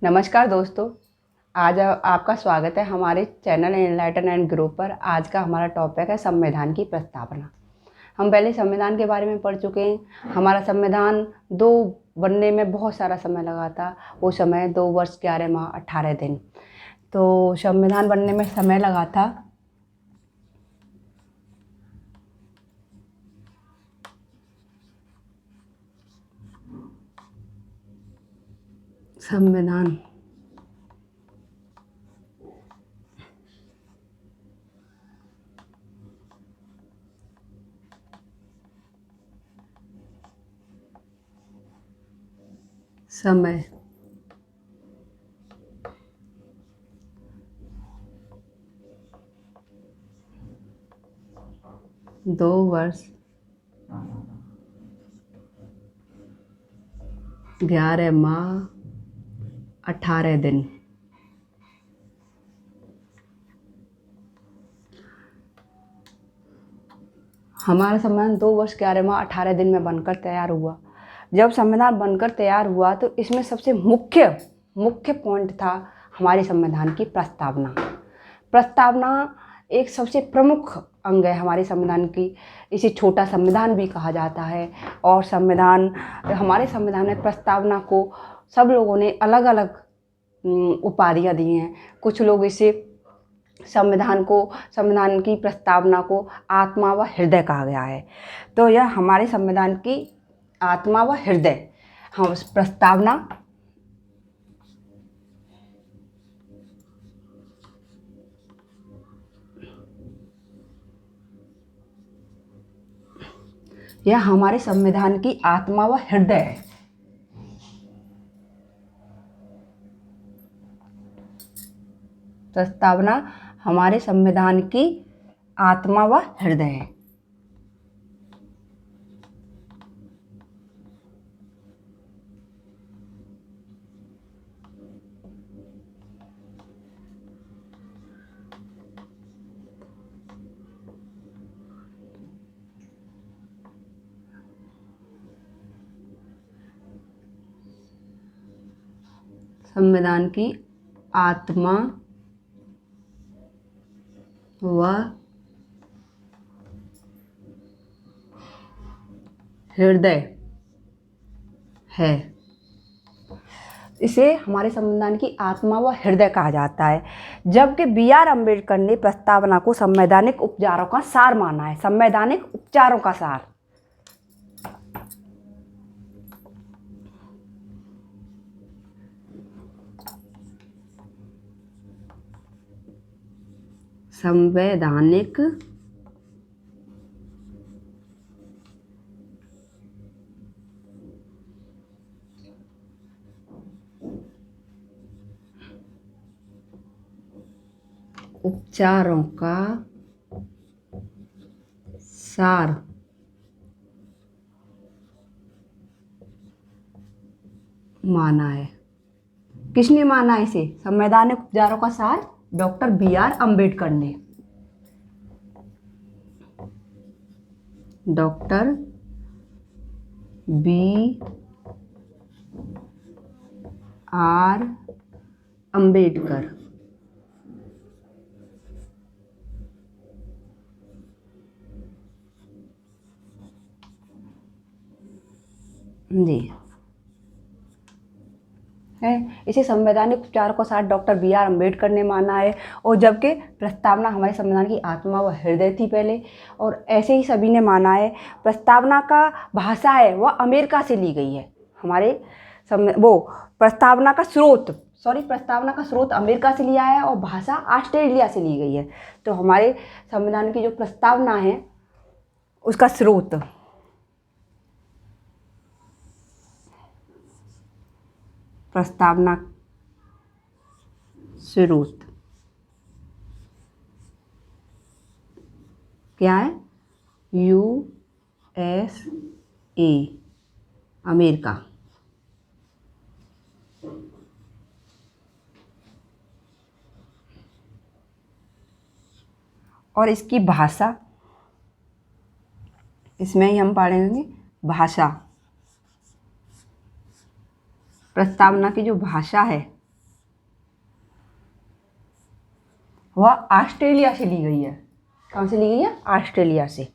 नमस्कार दोस्तों। आज आपका स्वागत है हमारे चैनल एनलाइटन एंड ग्रो पर। आज का हमारा टॉपिक है संविधान की प्रस्तावना। हम पहले संविधान के बारे में पढ़ चुके हैं। हमारा संविधान बनने में बहुत सारा समय लगा था। वो समय 2 वर्ष 11 माह 18 दिन। तो संविधान बनने में समय लगा था। संविधान समय 2 वर्ष 11 माह 18 दिन। हमारा संविधान 2 वर्ष 11 माह 18 दिन में बनकर तैयार हुआ। जब संविधान बनकर तैयार हुआ तो इसमें सबसे मुख्य पॉइंट था हमारे संविधान की प्रस्तावना। प्रस्तावना एक सबसे प्रमुख अंग है हमारे संविधान की। इसे छोटा संविधान भी कहा जाता है। और हमारे संविधान में प्रस्तावना को सब लोगों ने अलग अलग उपाधियाँ दी हैं। कुछ लोग इसे संविधान की प्रस्तावना को आत्मा व हृदय कहा गया है। तो यह हमारे संविधान की आत्मा व हृदय, हम प्रस्तावना यह हमारे संविधान की आत्मा व हृदय है। प्रस्तावना हमारे संविधान की आत्मा व हृदय है। संविधान की आत्मा व हृदय है। इसे हमारे संविधान की आत्मा व हृदय कहा जाता है। जबकि B.R. अम्बेडकर ने प्रस्तावना को संवैधानिक उपचारों का सार माना है। संवैधानिक उपचारों का सार। संवैधानिक उपचारों का सार माना है। किसने माना इसे संवैधानिक उपचारों का सार? Doctor B.R. अम्बेडकर ने। Doctor B.R. अम्बेडकर जी है। इसे संवैधानिक उपचार को साथ डॉक्टर B.R. अम्बेडकर ने माना है। और जबकि प्रस्तावना हमारे संविधान की आत्मा व हृदय थी पहले, और ऐसे ही सभी ने माना है। प्रस्तावना का भाषा है वह अमेरिका से ली गई है। प्रस्तावना का स्रोत अमेरिका से लिया है और भाषा ऑस्ट्रेलिया से ली गई है। तो हमारे संविधान की जो प्रस्तावना है उसका स्रोत क्या है? USA, America. और इसकी भाषा, इसमें ही हम पढ़ेंगे भाषा। प्रस्तावना की जो भाषा है वह ऑस्ट्रेलिया से ली गई है। कहाँ से ली गई है? ऑस्ट्रेलिया से।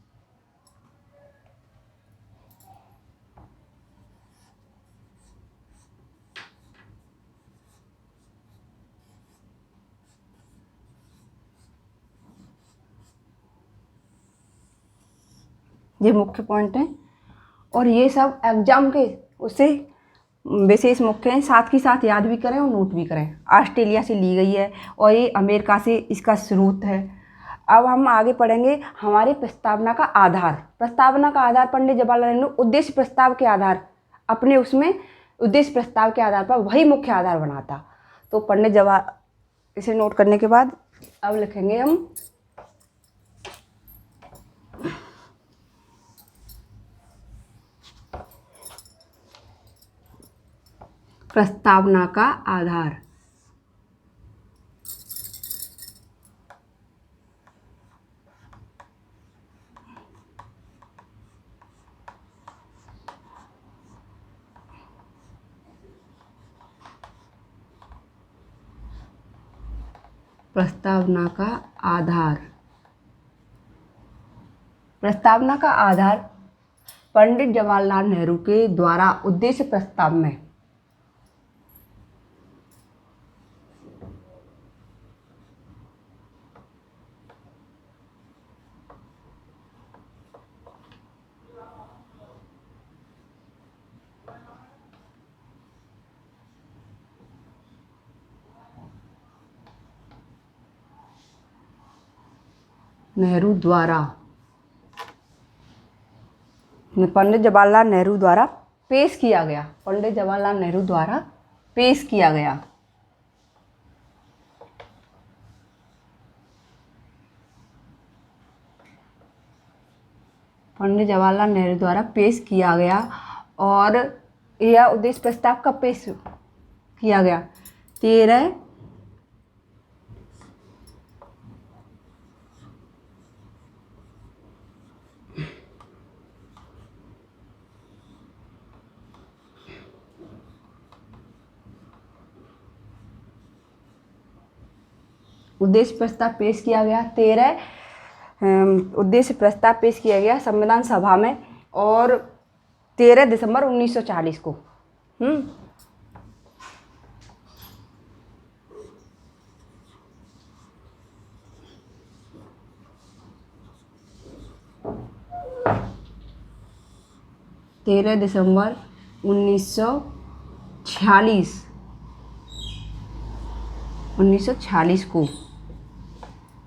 ये मुख्य पॉइंट हैं और ये सब एग्जाम के उससे विशेष मुख्य हैं, साथ ही साथ याद भी करें और नोट भी करें। ऑस्ट्रेलिया से ली गई है और ये अमेरिका से इसका स्रोत है। अब हम आगे पढ़ेंगे हमारे प्रस्तावना का आधार। प्रस्तावना का आधार पंडित जवाहरलाल नेहरू उद्देश्य प्रस्ताव के आधार अपने उसमें उद्देश्य प्रस्ताव के आधार पर वही मुख्य आधार बनाता। तो पंडित जवाहर, इसे नोट करने के बाद अब लिखेंगे हम प्रस्तावना का आधार। प्रस्तावना का आधार। प्रस्तावना का आधार पंडित जवाहरलाल नेहरू के द्वारा उद्देश्य प्रस्ताव में नेहरू द्वारा पंडित जवाहरलाल नेहरू द्वारा पेश किया गया। पंडित जवाहरलाल नेहरू द्वारा पेश किया गया। पंडित जवाहरलाल नेहरू द्वारा पेश किया गया और यह उद्देश्य प्रस्ताव कब पेश किया गया? 13 उद्देश्य प्रस्ताव पेश किया गया संविधान सभा में और 13 दिसंबर 1940 को। 13 दिसंबर 1946 को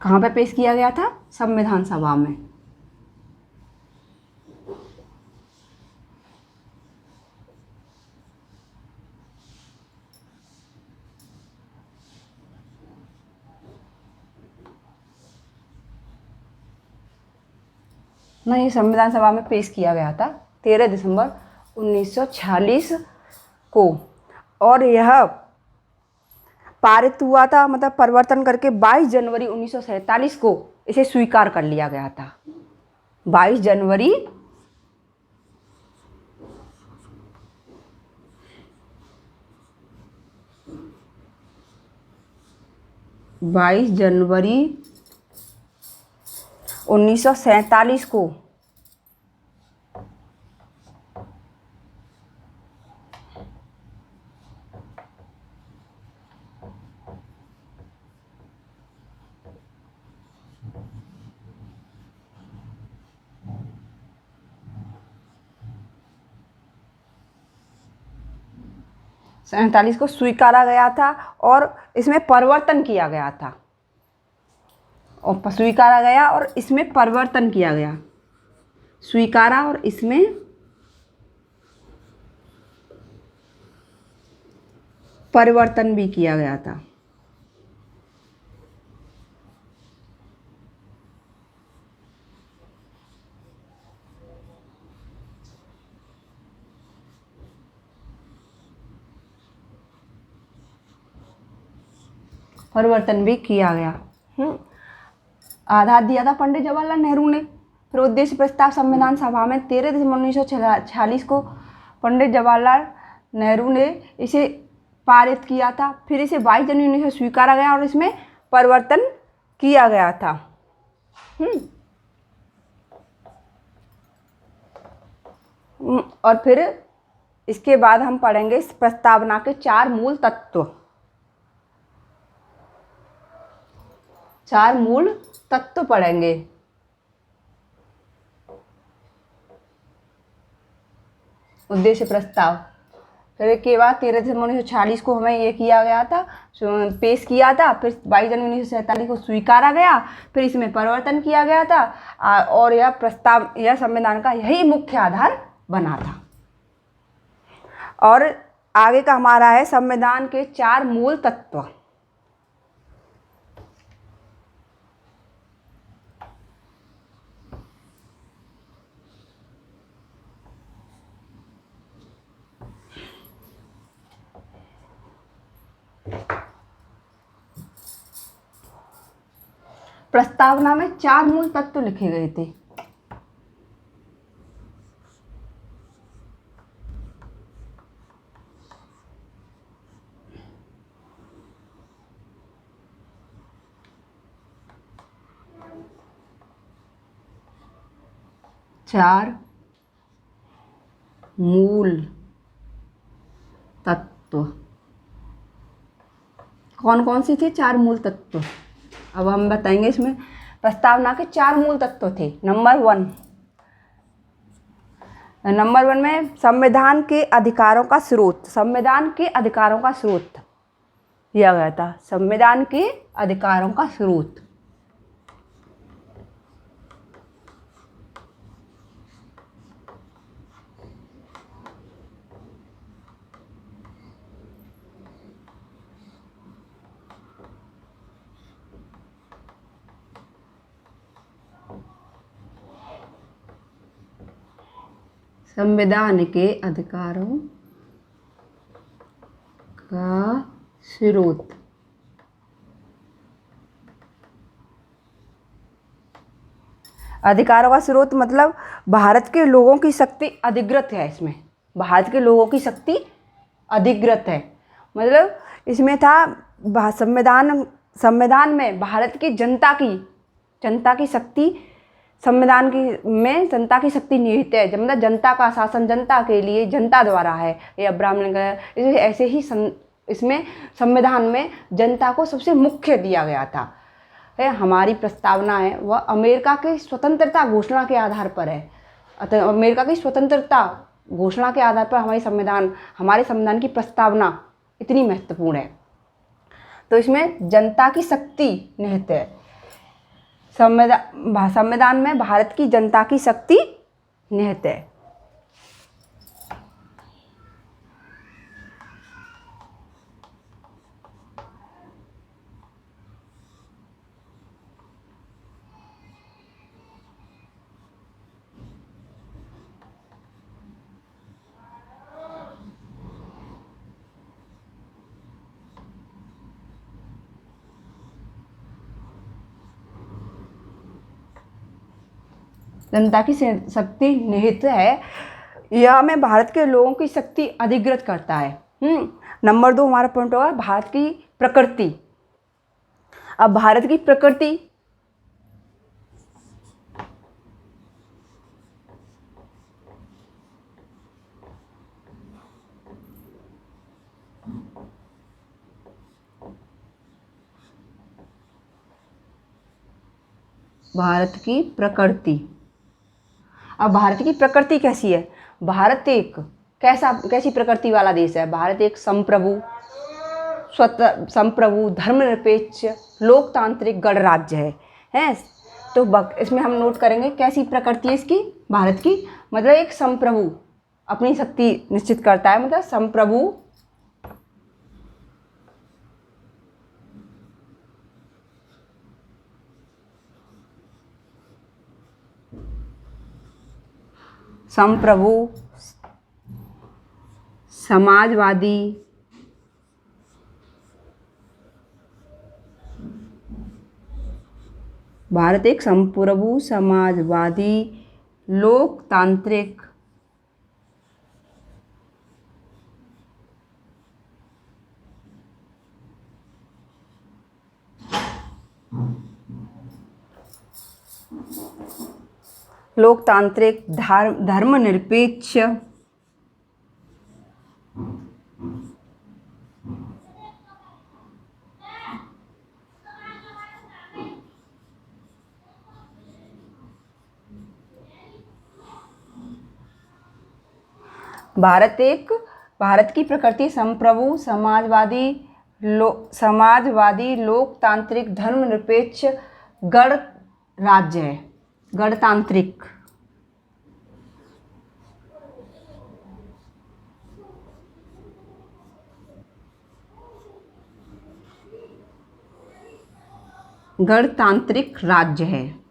कहाँ पे पेश किया गया था? संविधान सभा में। ना ये संविधान सभा में पेश किया गया था 13 दिसंबर 1946 को और यह पारित हुआ था, मतलब परिवर्तन करके 22 जनवरी 1947 को इसे स्वीकार कर लिया गया था। 22 जनवरी 1947 को स्वीकारा गया था और इसमें परिवर्तन किया गया था। और स्वीकारा गया और इसमें परिवर्तन किया गया। स्वीकारा और इसमें परिवर्तन भी किया गया था। परिवर्तन भी किया गया। आधार दिया था पंडित जवाहरलाल नेहरू ने। फिर उद्देश्य प्रस्ताव संविधान सभा में 13 दिसंबर 1946 को पंडित जवाहरलाल नेहरू ने इसे पारित किया था। फिर इसे 22 जनवरी 1900 स्वीकारा गया और इसमें परिवर्तन किया गया था। और फिर इसके बाद हम पढ़ेंगे इस प्रस्तावना के 4 मूल तत्व। 4 मूल तत्व पढ़ेंगे। उद्देश्य प्रस्ताव। फिर इसके बाद 13 दिसंबर 1946 को हमें ये किया गया था, पेश किया था। फिर 22 जनवरी 1947 को स्वीकारा गया। फिर इसमें परिवर्तन किया गया था और यह प्रस्ताव, यह संविधान का यही मुख्य आधार बना था। और आगे का हमारा है संविधान के 4 मूल तत्व। प्रस्तावना में 4 मूल तत्व लिखे गए थे। चार मूल तत्व कौन कौन से थे? 4 मूल तत्व अब हम बताएंगे। इसमें प्रस्तावना के 4 मूल तत्व थे। नंबर 1 में संविधान के अधिकारों का स्रोत। संविधान के अधिकारों का स्रोत दिया गया था। संविधान के अधिकारों का स्रोत। संविधान के अधिकारों का स्रोत। अधिकारों का स्रोत मतलब भारत के लोगों की शक्ति अधिकृत है। इसमें भारत के लोगों की शक्ति अधिकृत है। मतलब इसमें था संविधान में भारत की जनता की शक्ति, संविधान में जनता की शक्ति निहित है। मतलब जनता का शासन जनता के लिए, जनता द्वारा है। या ब्राह्मण का ऐसे ही इसमें संविधान में जनता को सबसे मुख्य दिया गया था। हमारी प्रस्तावना है वह अमेरिका की स्वतंत्रता घोषणा के आधार पर है। अतः अमेरिका की स्वतंत्रता घोषणा के आधार पर हमारे संविधान की प्रस्तावना इतनी महत्वपूर्ण है। तो इसमें जनता की शक्ति निहित है। संविधान में भारत की जनता की शक्ति निहित है। जनता की शक्ति निहित है। यह में भारत के लोगों की शक्ति अधिकृत करता है। नंबर 2 हमारा पॉइंट होगा भारत की प्रकृति। अब भारत की प्रकृति अब भारत की प्रकृति कैसी है? भारत एक कैसी प्रकृति वाला देश है? भारत एक संप्रभु, धर्मनिरपेक्ष, लोकतांत्रिक गणराज्य है। तो इसमें हम नोट करेंगे कैसी प्रकृति है इसकी, भारत की। मतलब एक संप्रभु अपनी शक्ति निश्चित करता है। मतलब संप्रभु समाजवादी, भारत एक संप्रभु समाजवादी लोकतांत्रिक लोकतांत्रिक, धर्मनिरपेक्ष, भारत की प्रकृति संप्रभु, समाजवादी, लोकतांत्रिक, धर्मनिरपेक्ष, गणराज्य है। गणतांत्रिक, गणतांत्रिक राज्य है।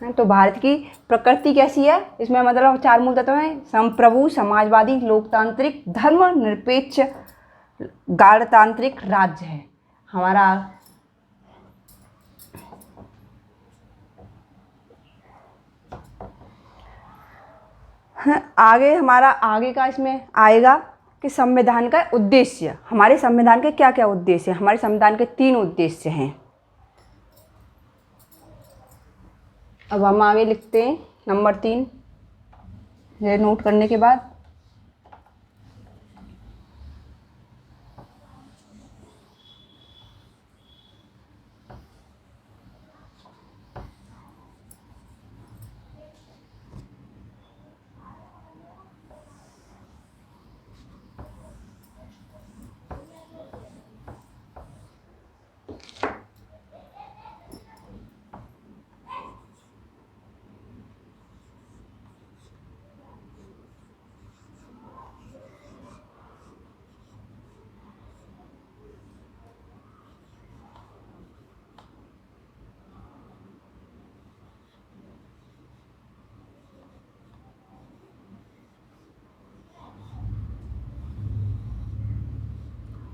तो भारत की प्रकृति कैसी है, इसमें मतलब 4 मूल तत्व हैं: संप्रभु, समाजवादी, लोकतांत्रिक, धर्मनिरपेक्ष, गणतांत्रिक राज्य है हमारा। आगे हमारा आगे का इसमें आएगा कि संविधान का उद्देश्य। हमारे संविधान के क्या क्या उद्देश्य हैं? हमारे संविधान के 3 उद्देश्य हैं। अब हम आगे लिखते हैं नंबर 3, ये नोट करने के बाद।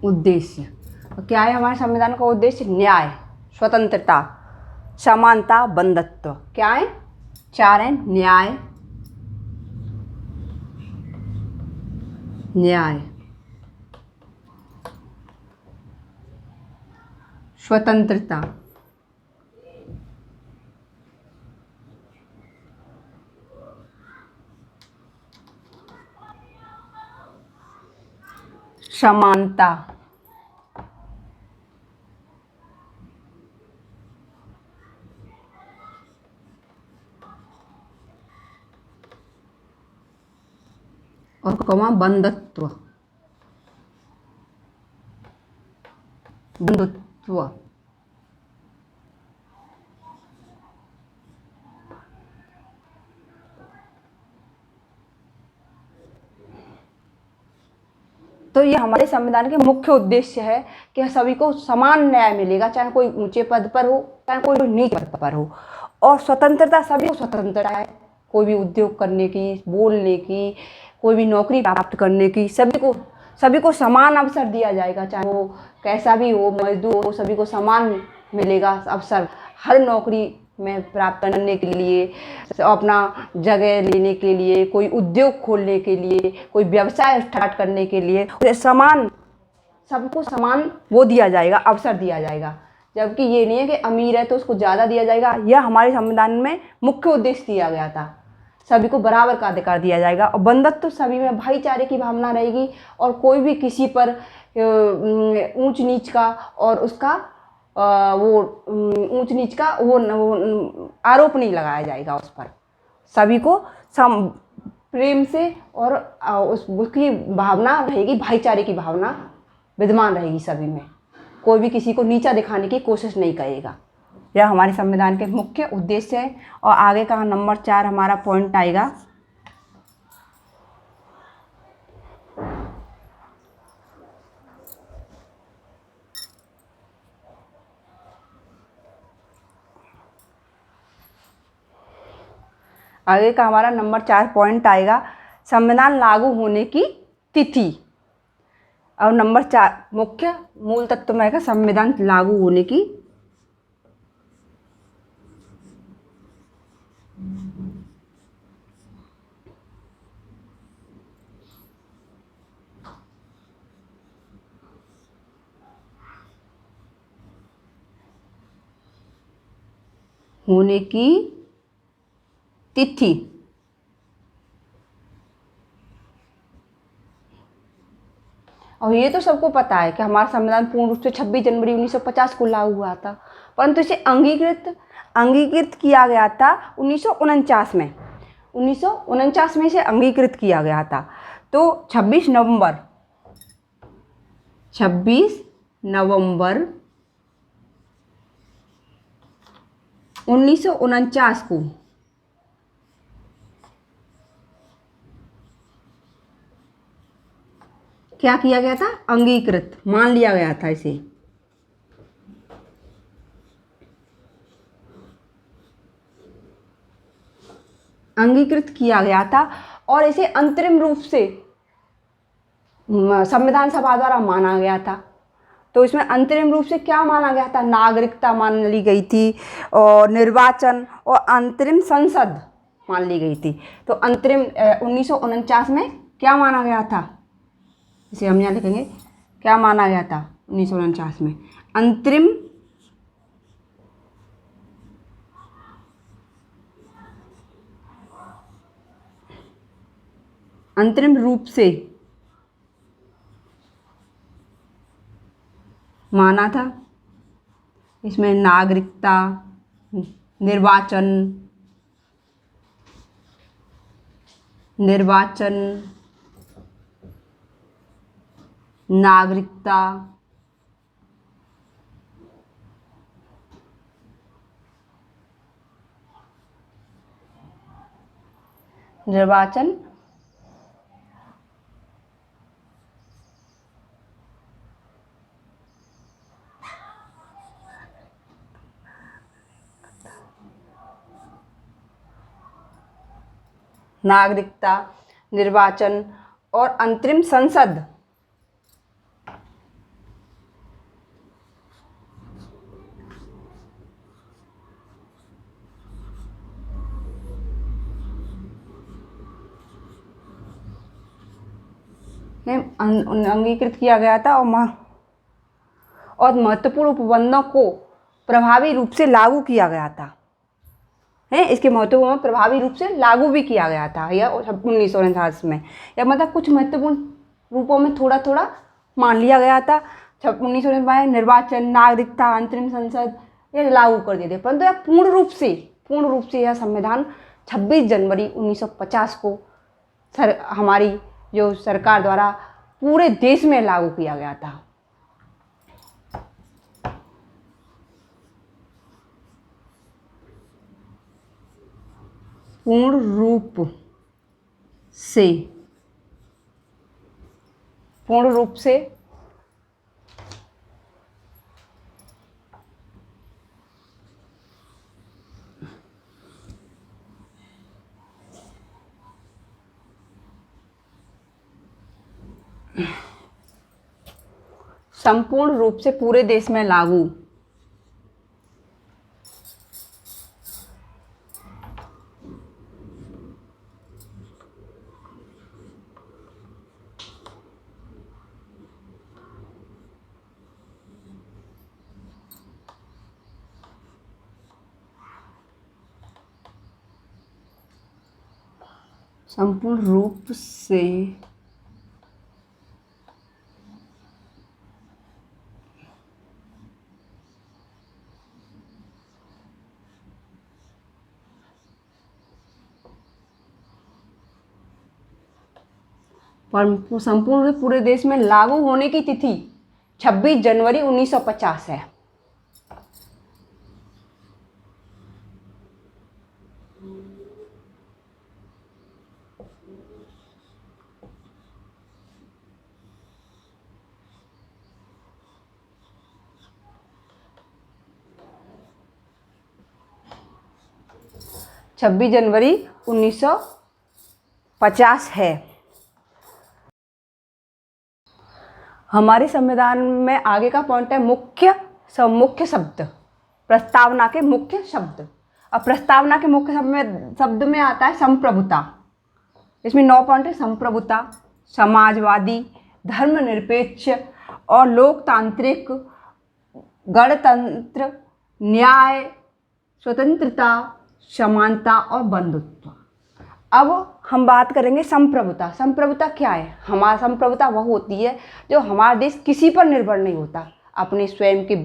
उद्देश्य क्या है हमारे संविधान का उद्देश्य? न्याय, स्वतंत्रता, समानता, बंधुत्व। क्या है? 4 हैं: न्याय, स्वतंत्रता, समानता, और बंधुत्व। तो ये हमारे संविधान के मुख्य उद्देश्य है कि सभी को समान न्याय मिलेगा, चाहे कोई ऊंचे पद पर हो, चाहे कोई नीचे पद पर हो। और स्वतंत्रता, सभी को स्वतंत्रता है, कोई भी उद्योग करने की, बोलने की, कोई भी नौकरी प्राप्त करने की, सभी को समान अवसर दिया जाएगा, चाहे वो कैसा भी हो, मजदूर हो, सभी को समान मिलेगा अवसर हर नौकरी में प्राप्त करने के लिए, अपना जगह लेने के लिए, कोई उद्योग खोलने के लिए, कोई व्यवसाय स्टार्ट करने के लिए सबको समान वो दिया जाएगा, अवसर दिया जाएगा। जबकि ये नहीं है कि अमीर है तो उसको ज़्यादा दिया जाएगा। यह हमारे संविधान में मुख्य उद्देश्य दिया गया था, सभी को बराबर का अधिकार दिया जाएगा। और बंधुत्व तो सभी में भाईचारे की भावना रहेगी, और कोई भी किसी पर ऊंच नीच का और उसका वो ऊंच नीच का वो आरोप नहीं लगाया जाएगा उस पर। सभी को प्रेम से और उसकी भावना रहेगी, भाईचारे की भावना विद्यमान रहेगी सभी में। कोई भी किसी को नीचा दिखाने की कोशिश नहीं करेगा। यह हमारे संविधान के मुख्य उद्देश्य है। और आगे का नंबर 4 हमारा पॉइंट आएगा, आगे का हमारा नंबर 4 पॉइंट आएगा संविधान लागू होने की तिथि। और नंबर 4 मुख्य मूल तत्व में आएगा संविधान लागू होने की होने की तिथि। और ये तो सबको पता है कि हमारा संविधान पूर्ण रूप से 26 जनवरी 1950 को लागू हुआ था, परंतु इसे अंगीकृत किया गया था 1949 में। 1949 में इसे अंगीकृत किया गया था। तो 26 नवंबर 1949 को क्या किया गया था? अंगीकृत, मान लिया गया था इसे। अंगीकृत किया गया था और इसे अंतरिम रूप से संविधान सभा द्वारा माना गया था। तो इसमें अंतरिम रूप से क्या माना गया था? नागरिकता मान ली गई थी और निर्वाचन और अंतरिम संसद मान ली गई थी। तो अंतरिम 1949 में क्या माना गया था? इसे हम यहाँ लिखेंगे, क्या माना गया था 1949 में? अंतरिम रूप से माना था। इसमें नागरिकता, निर्वाचन नागरिकता, निर्वाचन नागरिकता, निर्वाचन और अंतरिम संसद में अंगीकृत किया गया था और महत्वपूर्ण उपबंधों को प्रभावी रूप से लागू किया गया था। इसके महत्व को प्रभावी रूप से लागू भी किया गया था यह 1949 में। या मतलब कुछ महत्वपूर्ण रूपों में थोड़ा थोड़ा मान लिया गया था। 1949 निर्वाचन, नागरिकता, अंतरिम संसद ये लागू कर दिए थे, परंतु यह पूर्ण रूप से यह संविधान 26 जनवरी 1950 को हमारी जो सरकार द्वारा पूरे देश में लागू किया गया था। पूर्ण रूप से संपूर्ण रूप से पूरे देश में लागू। संपूर्ण रूप से संपूर्ण पूरे देश में लागू होने की तिथि 26 जनवरी 1950 है। छब्बीस जनवरी 1950 है। हमारे संविधान में आगे का पॉइंट है मुख्य शब्द, प्रस्तावना के मुख्य शब्द। अब प्रस्तावना के मुख्य शब्द में आता है संप्रभुता। इसमें 9 पॉइंट है। संप्रभुता, समाजवादी, धर्मनिरपेक्ष और लोकतांत्रिक, गणतंत्र, न्याय, स्वतंत्रता, समानता और बंधुत्व। अब हम बात करेंगे संप्रभुता। संप्रभुता क्या है? हमारा संप्रभुता वह होती है जो हमारा देश किसी पर निर्भर नहीं होता, अपने स्वयं के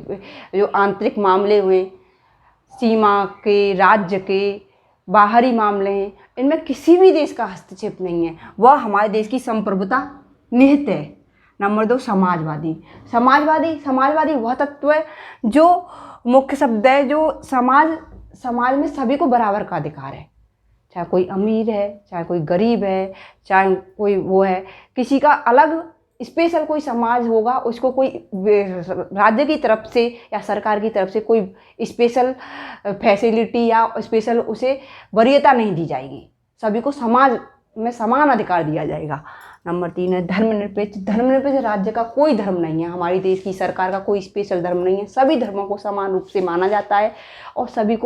जो आंतरिक मामले हुए, सीमा के, राज्य के बाहरी मामले हैं, इनमें किसी भी देश का हस्तक्षेप नहीं है, वह हमारे देश की संप्रभुता निहित है। नंबर 2, समाजवादी। समाजवादी वह तत्व है जो मुख्य शब्द है, जो समाज में सभी को बराबर का अधिकार है, चाहे कोई अमीर है, चाहे कोई गरीब है, चाहे कोई वो है, किसी का अलग स्पेशल कोई समाज होगा, उसको कोई राज्य की तरफ से या सरकार की तरफ से कोई स्पेशल फैसिलिटी या स्पेशल उसे वरीयता नहीं दी जाएगी, सभी को समाज में समान अधिकार दिया जाएगा। नंबर 3 है धर्मनिरपेक्ष। धर्मनिरपेक्ष राज्य का कोई धर्म नहीं है, हमारी देश की सरकार का कोई स्पेशल धर्म नहीं है, सभी धर्मों को समान रूप से माना जाता है और सभी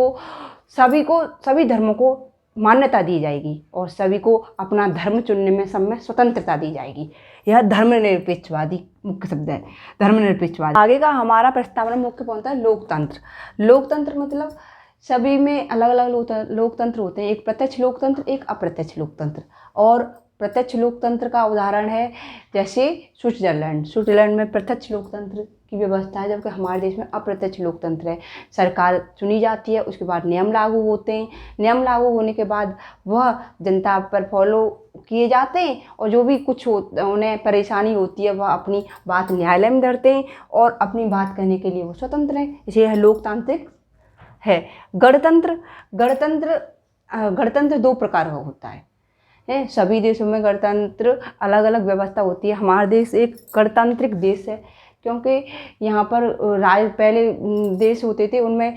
धर्मों को मान्यता दी जाएगी और सभी को अपना धर्म चुनने में सब में स्वतंत्रता दी जाएगी। यह धर्मनिरपेक्षवादी मुख्य शब्द है, धर्मनिरपेक्षवादी। आगे का हमारा प्रस्तावना मुख्य पॉइंट है लोकतंत्र। लोकतंत्र मतलब सभी में अलग अलग लोकतंत्र होते हैं, एक प्रत्यक्ष लोकतंत्र, एक अप्रत्यक्ष लोकतंत्र। और प्रत्यक्ष लोकतंत्र का उदाहरण है जैसे स्विट्जरलैंड में प्रत्यक्ष लोकतंत्र की व्यवस्था है, जबकि हमारे देश में अप्रत्यक्ष लोकतंत्र है। सरकार चुनी जाती है, उसके बाद नियम लागू होते हैं, नियम लागू होने के बाद वह जनता पर फॉलो किए जाते हैं और जो भी कुछ उन्हें परेशानी होती है वह अपनी बात न्यायालय में धरते हैं और अपनी बात कहने के लिए वो स्वतंत्र हैं, इसलिए यह लोकतांत्रिक है। गणतंत्र 2 प्रकार का होता है। सभी देशों में गणतंत्र अलग अलग व्यवस्था होती है, हमारा देश एक गणतांत्रिक देश है क्योंकि यहाँ पर पहले देश होते थे, उनमें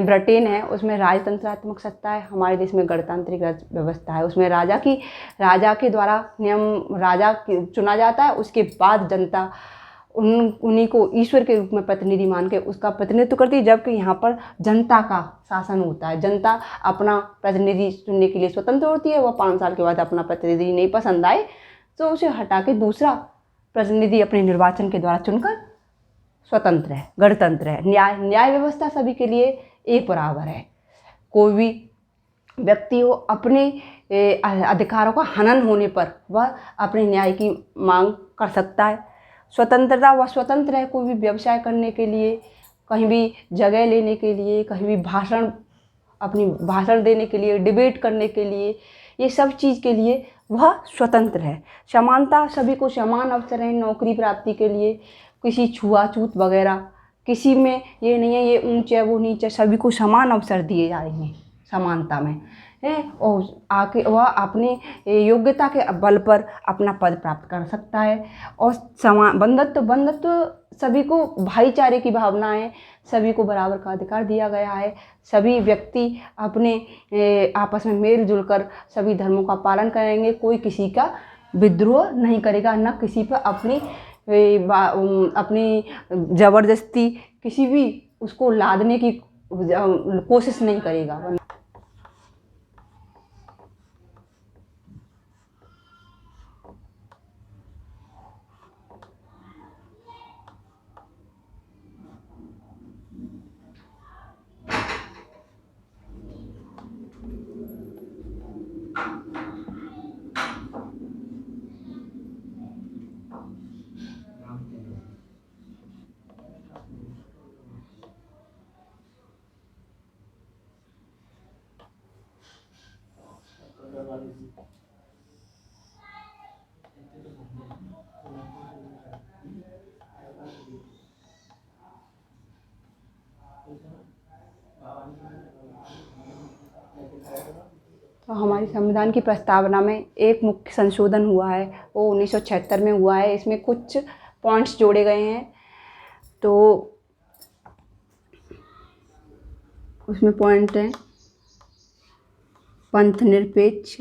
ब्रिटेन है, उसमें राजतंत्रात्मक सत्ता है, हमारे देश में गणतांत्रिक व्यवस्था है, उसमें राजा के द्वारा राजा चुना जाता है, उसके बाद जनता उन्हीं को ईश्वर के रूप में प्रतिनिधि मान के उसका प्रतिनिधित्व करती है, जबकि यहाँ पर जनता का शासन होता है। जनता अपना प्रतिनिधि चुनने के लिए स्वतंत्र होती है, वह 5 साल के बाद अपना प्रतिनिधि नहीं पसंद आए तो उसे हटा के दूसरा प्रतिनिधि अपने निर्वाचन के द्वारा चुनकर स्वतंत्र है, गणतंत्र है। न्याय व्यवस्था सभी के लिए एक बराबर है, कोई भी व्यक्ति हो अपने अधिकारों का हनन होने पर वह अपने न्याय की मांग कर सकता है। स्वतंत्रता, वह स्वतंत्र है कोई भी व्यवसाय करने के लिए, कहीं भी जगह लेने के लिए, कहीं भी अपनी भाषण देने के लिए, डिबेट करने के लिए, ये सब चीज़ के लिए वह स्वतंत्र है। समानता, सभी को समान अवसर हैं नौकरी प्राप्ति के लिए, किसी छुआछूत वगैरह किसी में ये नहीं है ये ऊंचे है वो नीचे, सभी को समान अवसर दिए जाएंगे समानता में है और आके वह अपने योग्यता के बल पर अपना पद प्राप्त कर सकता है। और बंधुत्व सभी को भाईचारे की भावना है, सभी को बराबर का अधिकार दिया गया है, सभी व्यक्ति अपने आपस में मिल जुल कर सभी धर्मों का पालन करेंगे, कोई किसी का विद्रोह नहीं करेगा, न किसी पर अपनी ज़बरदस्ती किसी भी उसको लादने की कोशिश नहीं करेगा। तो हमारी संविधान की प्रस्तावना में एक मुख्य संशोधन हुआ है, वो 1976 में हुआ है। इसमें कुछ पॉइंट्स जोड़े गए हैं, तो उसमें पॉइंट है पंथ निरपेक्ष,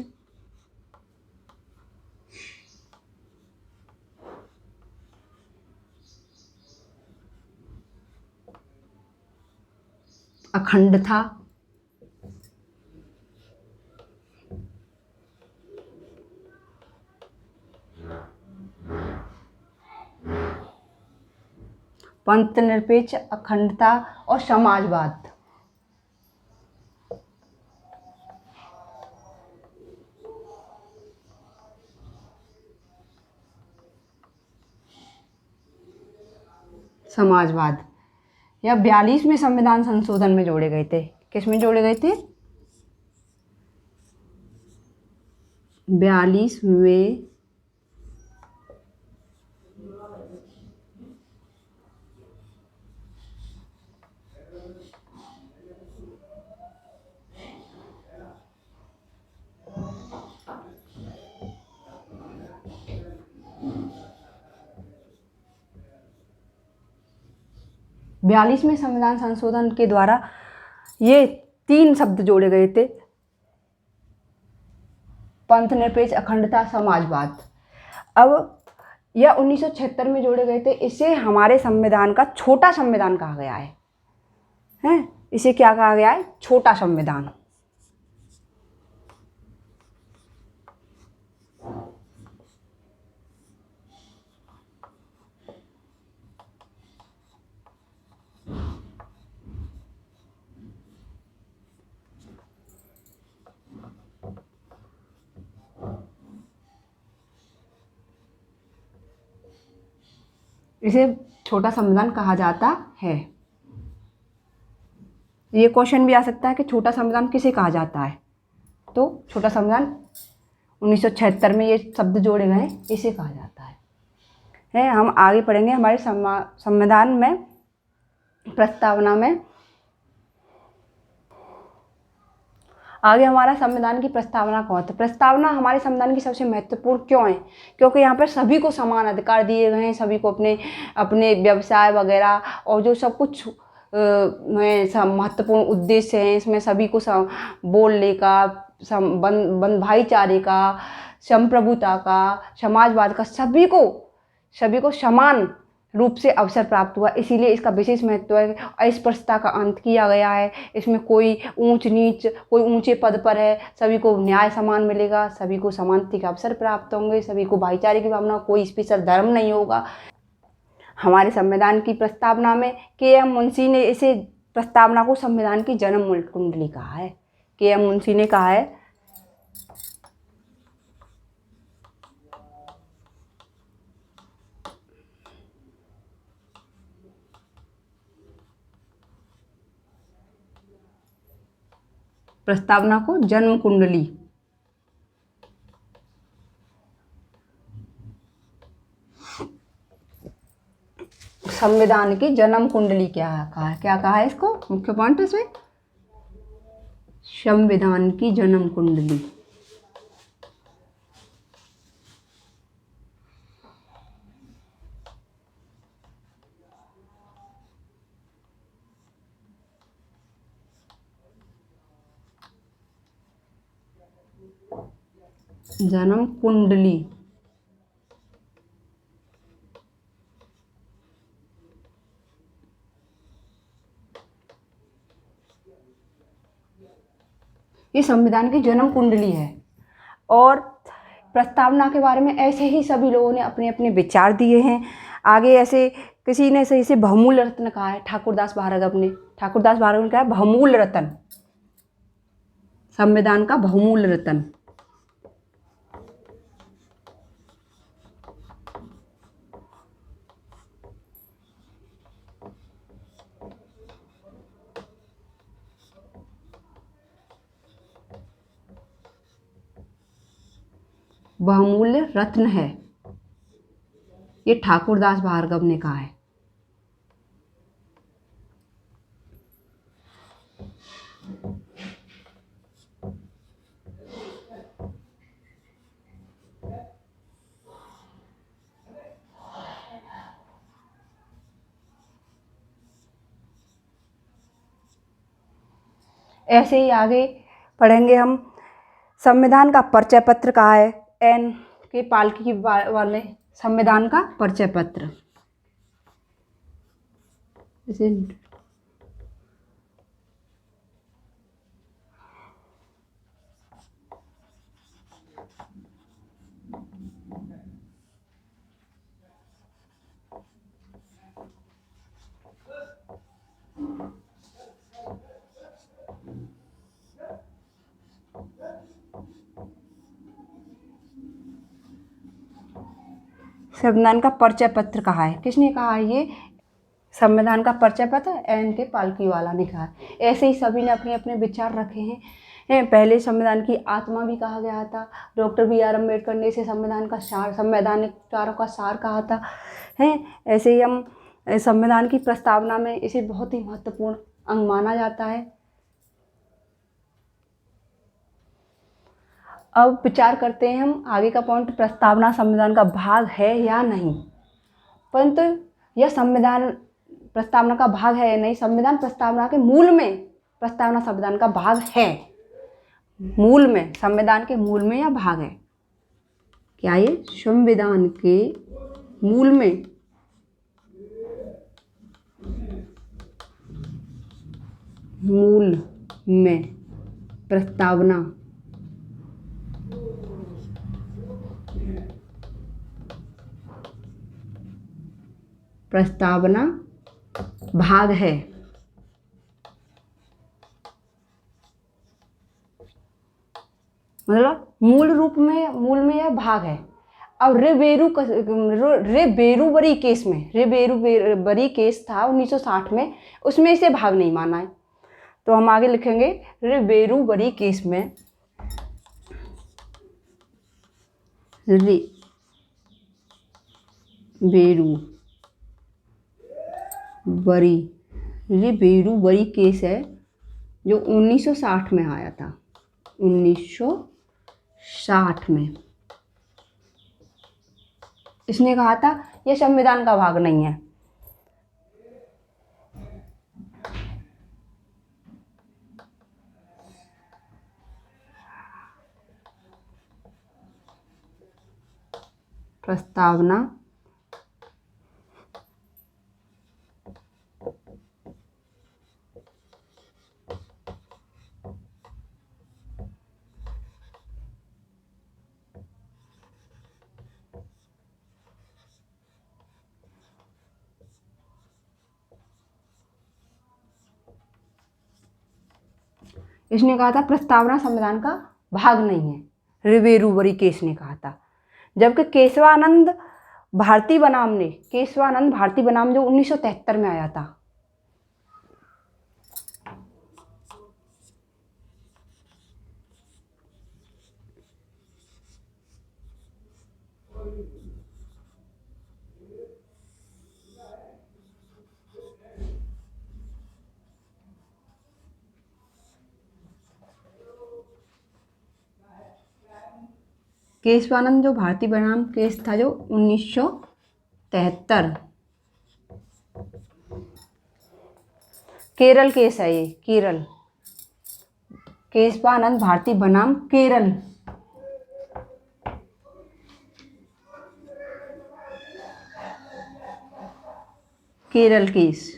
अखंडता, पंथ निरपेक्ष, अखंडता और समाजवाद। समाजवाद। यह 42वें संविधान संशोधन में जोड़े गए थे। किस में जोड़े गए थे? 42वें संविधान संशोधन के द्वारा ये 3 शब्द जोड़े गए थे: पंथ निरपेक्ष, अखंडता, समाजवाद। अब यह 1976 में जोड़े गए थे। इसे हमारे संविधान का छोटा संविधान कहा गया है, हैं? इसे क्या कहा गया है? छोटा संविधान। इसे छोटा संविधान कहा जाता है। ये क्वेश्चन भी आ सकता है कि छोटा संविधान किसे कहा जाता है। तो छोटा संविधान 1976 में ये शब्द जोड़े गए, इसे कहा जाता है। हम आगे पढ़ेंगे हमारे संविधान में प्रस्तावना में। आगे हमारा संविधान की प्रस्तावना कौन है? प्रस्तावना हमारे संविधान की सबसे महत्वपूर्ण क्यों है? क्योंकि यहाँ पर सभी को समान अधिकार दिए गए हैं, सभी को अपने अपने व्यवसाय वगैरह और जो सब कुछ महत्वपूर्ण उद्देश्य हैं, इसमें सभी को बोलने का, भाईचारे का, संप्रभुता का, समाजवाद का, सभी को समान रूप से अवसर प्राप्त हुआ। इसीलिए इसका विशेष महत्व है। अस्पृश्यता का अंत किया गया है। इसमें कोई ऊंच नीच, कोई ऊंचे पद पर है, सभी को न्याय समान मिलेगा, सभी को समानता के अवसर प्राप्त होंगे, सभी को भाईचारे की भावना, कोई स्पेशल धर्म नहीं होगा। हमारे संविधान की प्रस्तावना में के.एम. मुंशी ने इसे प्रस्तावना को संविधान की जन्म कुंडली कहा है। के.एम. मुंशी ने कहा है प्रस्तावना को जन्म कुंडली। संविधान की जन्म कुंडली क्या कहा है? क्या कहा है इसको? मुख्य पॉइंट है इसमें संविधान की जन्म कुंडली। जन्म कुंडली ये संविधान की जन्म कुंडली है। और प्रस्तावना के बारे में ऐसे ही सभी लोगों ने अपने अपने विचार दिए हैं। आगे ऐसे किसी ने सही से बहुमूल्य रत्न कहा है, ठाकुरदास भार्गव ने कहा है बहुमूल्य रत्न, संविधान का बहुमूल्य रत्न। बहुमूल्य रत्न है, ये ठाकुरदास भार्गव ने कहा है। ऐसे ही आगे पढ़ेंगे हम। संविधान का परिचय पत्र कहा है? एन के पाल्की वाले संविधान का परिचय पत्र। इसे संविधान का परिचय पत्र कहा है? किसने कहा है ये? संविधान का परिचय पता है? एन.के. पालकीवाला ने कहा। ऐसे ही सभी ने अपने अपने विचार रखे हैं। पहले संविधान की आत्मा भी कहा गया था। Doctor B R. अम्बेडकर ने इसे संविधान का सार, संवैधानिक विचारों का सार कहा था। ऐसे ही हम संविधान की प्रस्तावना में इसे बहुत ही महत्वपूर्ण अंग माना जाता है। अब विचार करते हैं हम आगे का पॉइंट, प्रस्तावना संविधान का भाग है या नहीं। परंतु यह संविधान प्रस्तावना का भाग है या नहीं, संविधान प्रस्तावना के मूल में प्रस्तावना संविधान का भाग है। मूल में, संविधान के मूल में यह भाग है। क्या ये संविधान के मूल में प्रस्तावना भाग है। मतलब मूल में यह भाग है। अब रेबेरूबरी केस में, रेबेरूबरी केस था 1960 में, उसमें इसे भाग नहीं माना है। तो हम आगे लिखेंगे रेबेरूबरी केस में, रेबेरूबरी केस है जो 1960 में आया था। 1960 में इसने कहा था यह संविधान का भाग नहीं है। प्रस्तावना इसने कहा था प्रस्तावना संविधान का भाग नहीं है, रेबेरूबरी केस ने कहा था। जबकि केशवानंद भारती बनाम जो 1973 में आया था, केशवानंद जो भारती बनाम केस था जो 1973, केरल केस है ये, केशवानंद भारती बनाम केरल केस।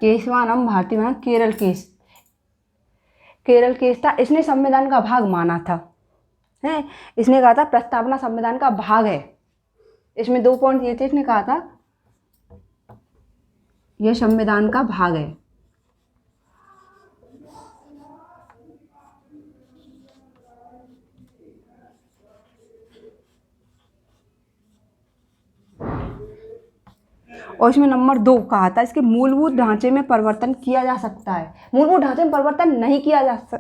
केशवानंद भारती बनाम केरल केस था। इसने संविधान का भाग माना था। इसने कहा था प्रस्तावना संविधान का भाग है। इसमें 2 पॉइंट ये थे। इसने कहा था यह संविधान का भाग है। और इसमें नंबर 2 कहा था इसके मूलभूत ढांचे में परिवर्तन किया जा सकता है। मूलभूत ढांचे में परिवर्तन नहीं किया जा सकता।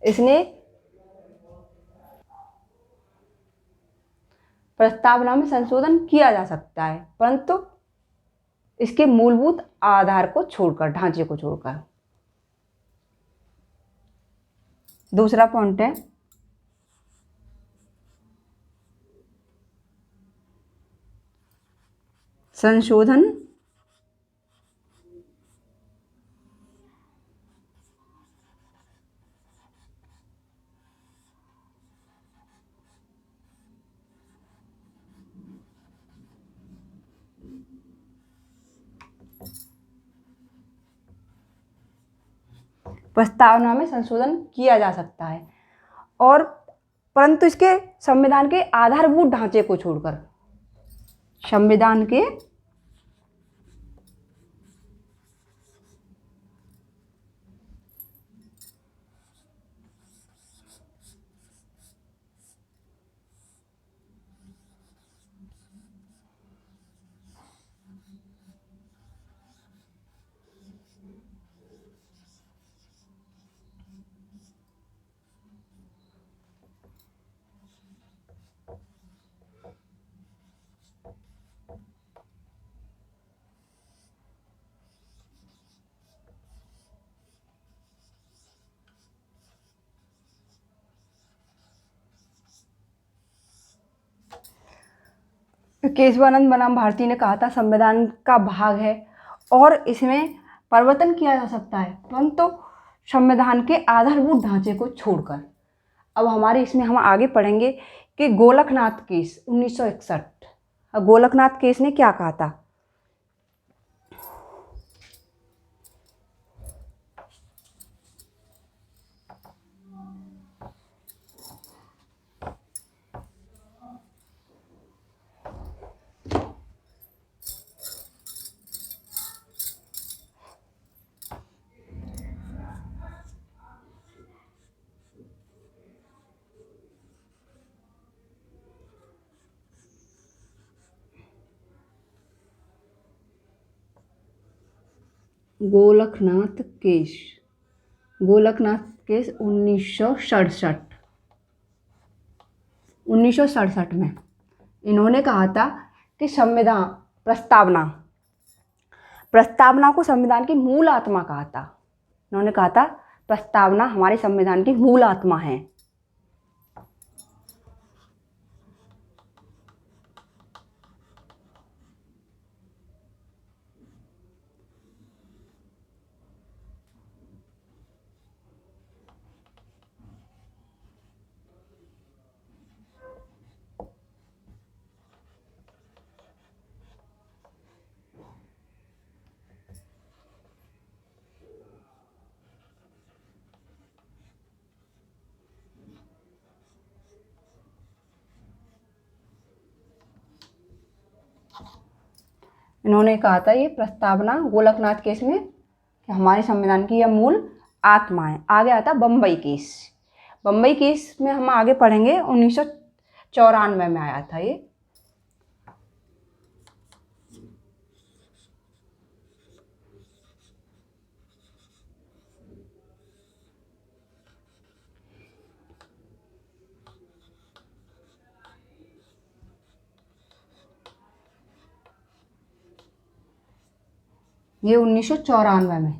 इसने प्रस्तावना में संशोधन किया जा सकता है, परंतु इसके मूलभूत आधार को छोड़कर, ढांचे को छोड़कर। दूसरा पॉइंट है संशोधन प्रस्तावना में संशोधन किया जा सकता है, और परंतु इसके संविधान के आधारभूत ढांचे को छोड़कर, संविधान के केशवानंद बनाम भारती ने कहा था संविधान का भाग है और इसमें परिवर्तन किया जा सकता है, परंतु संविधान के आधारभूत ढांचे को छोड़कर। अब हमारे इसमें हम आगे पढ़ेंगे कि गोलकनाथ केस 1961, गोलकनाथ केस ने क्या कहा था। गोलकनाथ केस 1967 में इन्होंने कहा था कि संविधान प्रस्तावना को संविधान की मूल आत्मा कहा था। इन्होंने कहा था प्रस्तावना हमारे संविधान की मूल आत्मा है। इन्होंने कहा था ये प्रस्तावना गोलकनाथ केस में कि हमारे संविधान की यह मूल आत्मा है। आगे आता बम्बई केस। बम्बई केस में हम आगे पढ़ेंगे 1994 में आया था ये। ये 1994 में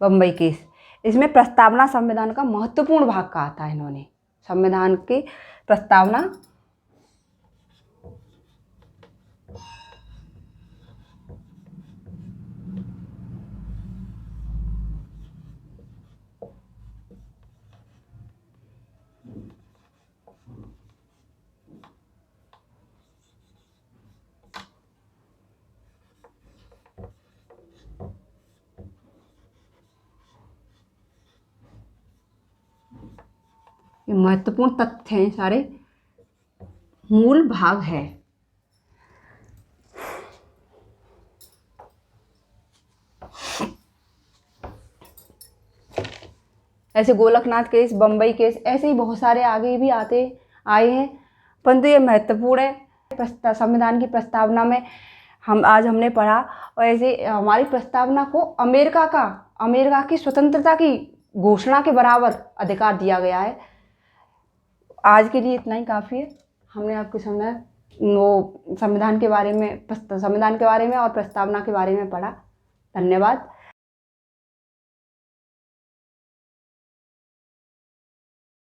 बम्बई केस। इसमें प्रस्तावना संविधान का महत्वपूर्ण भाग कहा था इन्होंने। संविधान की प्रस्तावना ये महत्वपूर्ण तथ्य हैं, सारे मूल भाग है। ऐसे गोलकनाथ केस, बम्बई केस, ऐसे ही बहुत सारे आगे भी आए हैं, परंतु ये महत्वपूर्ण है। संविधान की प्रस्तावना में हमने पढ़ा, और ऐसे हमारी प्रस्तावना को अमेरिका की स्वतंत्रता की घोषणा के बराबर अधिकार दिया गया है। आज के लिए इतना ही काफ़ी है। हमने आपके सामने वो संविधान के बारे में और प्रस्तावना के बारे में पढ़ा। धन्यवाद।